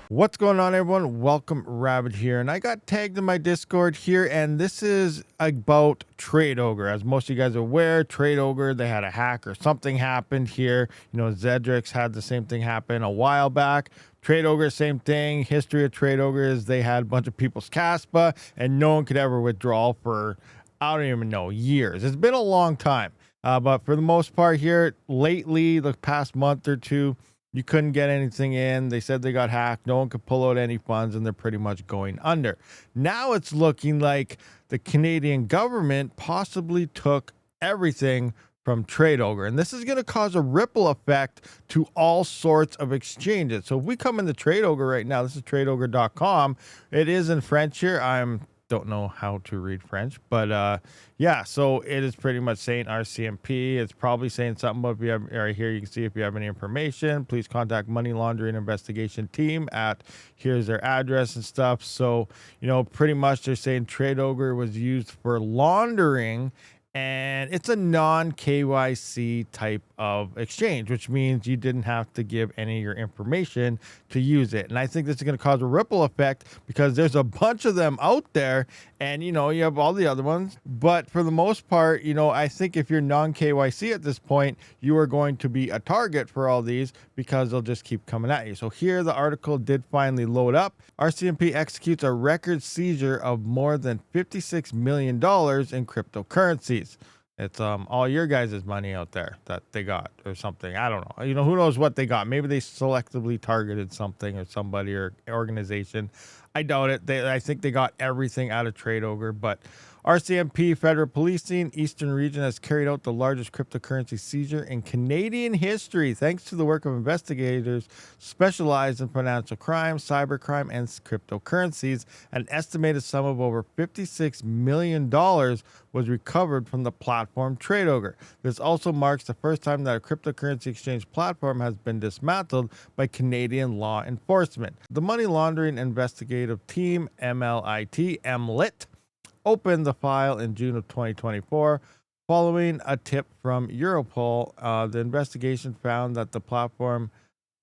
What's going on, everyone? Welcome, Rabid here, and I got tagged in my Discord here, and this is about Tradeogre. As most of you guys are aware, Tradeogre, they had a hack or something happened here. Zedrix had the same thing happen a while back. Tradeogre, same thing. History of Tradeogre is they had a bunch of people's Kaspa, and no one could ever withdraw for, I don't even know, years. It's been a long time. But for the most part here, lately, the past month or two, you couldn't get anything in. They said they got hacked. No one could pull out any funds, and they're pretty much going under. Now it's looking like the Canadian government possibly took everything from Tradeogre. And this is going to cause a ripple effect to all sorts of exchanges. So if we come into Tradeogre right now, this is tradeogre.com. It is in French here. Don't know how to read French, but yeah, so it is pretty much saying RCMP. It's probably saying something about if you have, right here you can see if you have any information, please contact money laundering investigation team at, here's their address and stuff. So, pretty much they're saying Tradeogre was used for laundering, and it's a non-KYC type of exchange, which means you didn't have to give any of your information to use it. And I think this is going to cause a ripple effect because there's a bunch of them out there, and you have all the other ones. But for the most part, I think if you're non-KYC at this point, you are going to be a target for all these because they'll just keep coming at you. So here the article did finally load up. RCMP executes a record seizure of more than $56 million in cryptocurrencies. It's all your guys' money out there that they got or something. I don't know. Who knows what they got? Maybe they selectively targeted something or somebody or organization. I doubt it. I think they got everything out of Tradeogre, but RCMP Federal Policing Eastern Region has carried out the largest cryptocurrency seizure in Canadian history, thanks to the work of investigators specialized in financial crime, cybercrime, and cryptocurrencies. An estimated sum of over $56 million was recovered from the platform Tradeogre. This also marks the first time that a cryptocurrency exchange platform has been dismantled by Canadian law enforcement. The Money Laundering Investigative Team, MLIT, opened the file in June of 2024 following a tip from Europol. The investigation found that the platform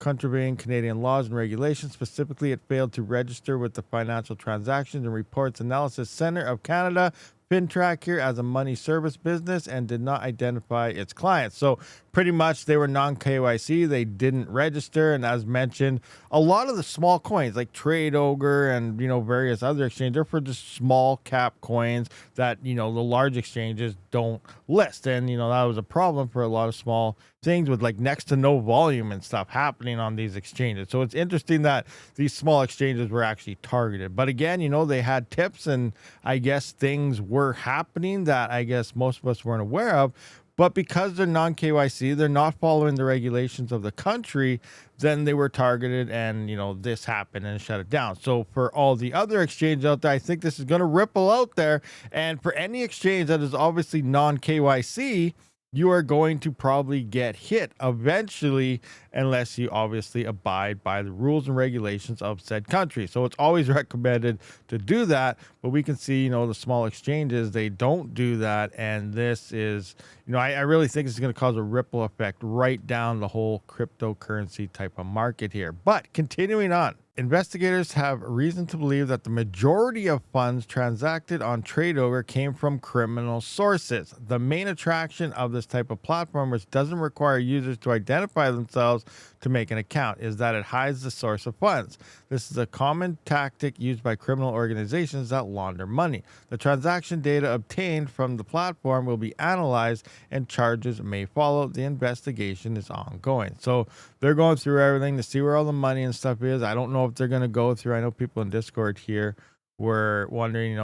contravened Canadian laws and regulations. Specifically, it failed to register with the Financial Transactions and Reports Analysis Center of Canada, FinTrack, here as a money service business, and did not identify its clients. So pretty much they were non-KYC. They didn't register. And as mentioned, a lot of the small coins like Tradeogre and, various other exchanges, they're for just small cap coins that, the large exchanges don't list. And, that was a problem for a lot of small things with like next to no volume and stuff happening on these exchanges. So it's interesting that these small exchanges were actually targeted. But again, they had tips, and I guess things were happening that I guess most of us weren't aware of. But because they're non-KYC, they're not following the regulations of the country, then they were targeted, and, this happened and shut it down. So for all the other exchanges out there, I think this is going to ripple out there. And for any exchange that is obviously non-KYC, you are going to probably get hit eventually unless you obviously abide by the rules and regulations of said country. So it's always recommended to do that. But we can see, the small exchanges, they don't do that. And this is, I really think it's going to cause a ripple effect right down the whole cryptocurrency type of market here. But continuing on. Investigators have reason to believe that the majority of funds transacted on Tradeogre came from criminal sources. The main attraction of this type of platform, which doesn't require users to identify themselves to make an account, is that it hides the source of funds. This is a common tactic used by criminal organizations that launder money. The transaction data obtained from the platform will be analyzed and charges may follow. The investigation is ongoing. So they're going through everything to see where all the money and stuff is. I don't know if they're going to go through. I know people in Discord here were wondering,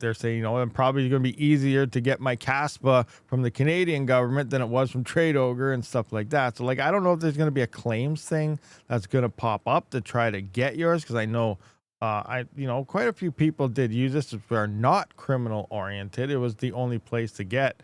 they're saying, I'm probably going to be easier to get my Kaspa from the Canadian government than it was from Tradeogre and stuff like that. So, I don't know if there's going to be a claims thing that's going to pop up to try to get yours, because I know quite a few people did use this if they're not criminal oriented. It was the only place to get,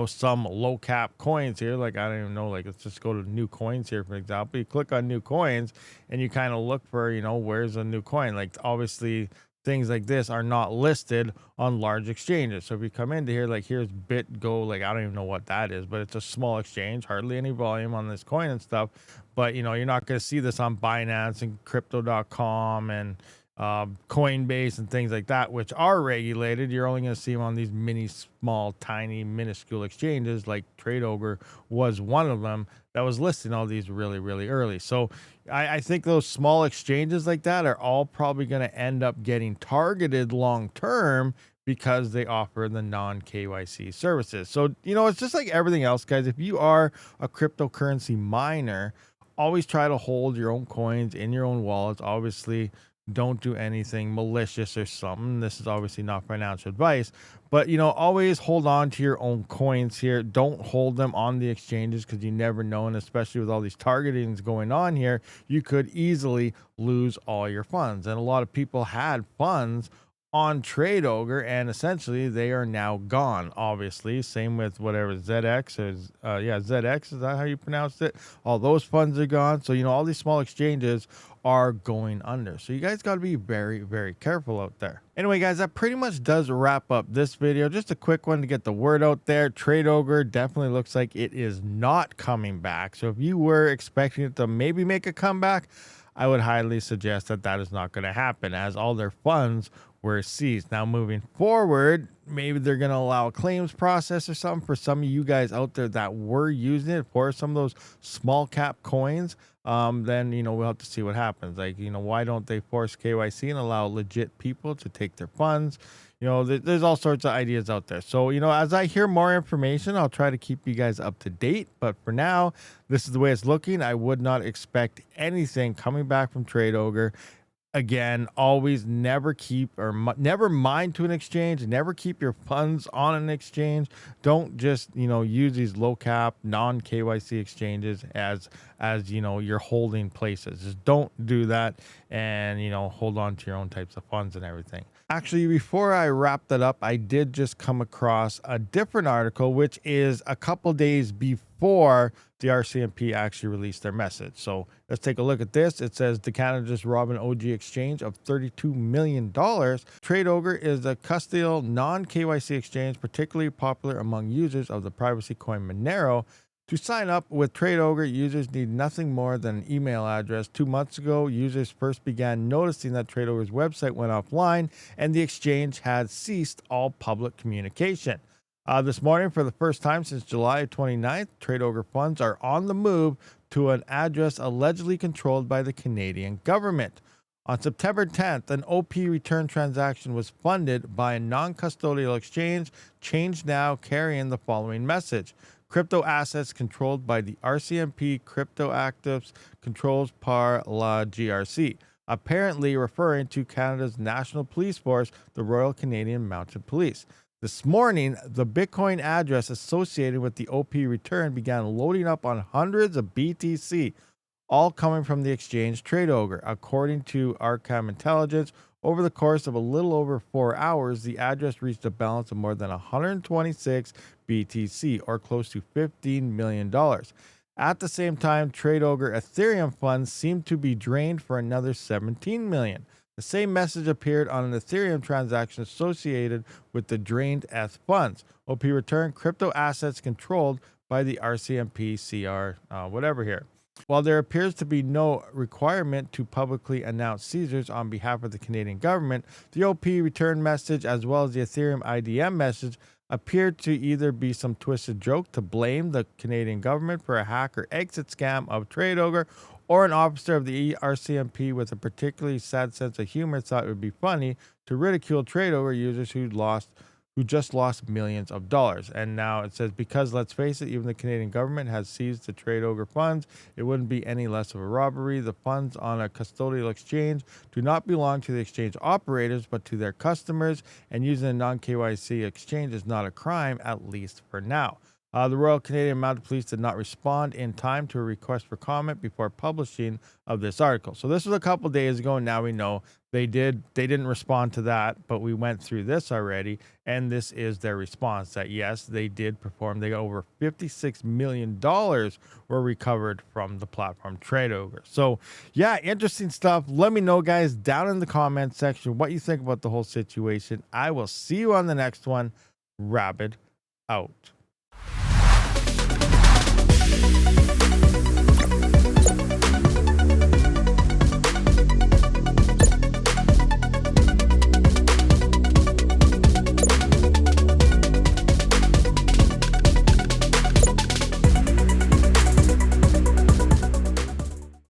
some low cap coins here. I don't even know, let's just go to new coins here, for example. You click on new coins and you kind of look for, where's a new coin? Obviously things like this are not listed on large exchanges. So if you come into here, like here's BitGo, like I don't even know what that is, but it's a small exchange, hardly any volume on this coin and stuff. But you're not going to see this on Binance and crypto.com and Coinbase and things like that, which are regulated. You're only going to see them on these small, tiny, minuscule exchanges. Like Tradeogre was one of them that was listing all these really, really early. So I think those small exchanges like that are all probably going to end up getting targeted long term because they offer the non KYC services. So, it's just like everything else, guys. If you are a cryptocurrency miner, always try to hold your own coins in your own wallets. Obviously, don't do anything malicious or something. This is obviously not financial advice, but always hold on to your own coins here. Don't hold them on the exchanges because you never know. And especially with all these targetings going on here, you could easily lose all your funds. And a lot of people had funds on Tradeogre, and essentially they are now gone. Obviously, same with whatever ZX is. ZX, is that how you pronounced it? All those funds are gone. So all these small exchanges are going under. So you guys got to be very, very careful out there. Anyway, guys, that pretty much does wrap up this video. Just a quick one to get the word out there. Tradeogre definitely looks like it is not coming back. So if you were expecting it to maybe make a comeback, I would highly suggest that that is not going to happen, as all their funds were seized. Now, moving forward, maybe they're going to allow a claims process or something for some of you guys out there that were using it for some of those small cap coins. Then, we'll have to see what happens. Like, why don't they force KYC and allow legit people to take their funds? There's all sorts of ideas out there. So, as I hear more information, I'll try to keep you guys up to date. But for now, this is the way it's looking. I would not expect anything coming back from Tradeogre. Again, always never keep or never mind to an exchange. Never keep your funds on an exchange. Don't just use these low cap non KYC exchanges as your holding places. Just don't do that, and hold on to your own types of funds and everything. Actually, before I wrap that up, I did just come across a different article, which is a couple days before the RCMP actually released their message. So let's take a look at this. It says the Canada's Robin OG exchange of $32 million. Tradeogre is a custodial non-KYC exchange particularly popular among users of the privacy coin Monero. To sign up with Tradeogre, users need nothing more than an email address. 2 months ago, users first began noticing that Tradeogre's website went offline and the exchange had ceased all public communication. This morning, for the first time since July 29th, Tradeogre funds are on the move to an address allegedly controlled by the Canadian government. On September 10th, an OP return transaction was funded by a non-custodial exchange, Change Now, carrying the following message. Crypto assets controlled by the RCMP Crypto Actives Controls par la GRC, apparently referring to Canada's National Police Force, the Royal Canadian Mounted Police. This morning, the Bitcoin address associated with the OP return began loading up on hundreds of BTC, all coming from the exchange Tradeogre. According to Arkham Intelligence, over the course of a little over 4 hours, the address reached a balance of more than 126 BTC, or close to $15 million. At the same time, Tradeogre Ethereum funds seemed to be drained for another $17 million. The same message appeared on an Ethereum transaction associated with the drained ETH funds. OP return crypto assets controlled by the RCMP CR whatever here. While there appears to be no requirement to publicly announce seizures on behalf of the Canadian government, the OP return message as well as the Ethereum IDM message appeared to either be some twisted joke to blame the Canadian government for a hack or exit scam of Tradeogre, or an officer of the RCMP with a particularly sad sense of humor thought it would be funny to ridicule Tradeogre users who just lost millions of dollars. And now it says, because let's face it, even the Canadian government has seized the Tradeogre funds, it wouldn't be any less of a robbery. The funds on a custodial exchange do not belong to the exchange operators, but to their customers, and using a non-KYC exchange is not a crime, at least for now. The Royal Canadian Mounted Police did not respond in time to a request for comment before publishing of this article. So this was a couple days ago, and now we know they didn't respond to that, but we went through this already, and this is their response that yes, they did perform. They got over $56 million were recovered from the platform Tradeogre. So yeah, interesting stuff. Let me know, guys, down in the comment section what you think about the whole situation. I will see you on the next one. Rabid out.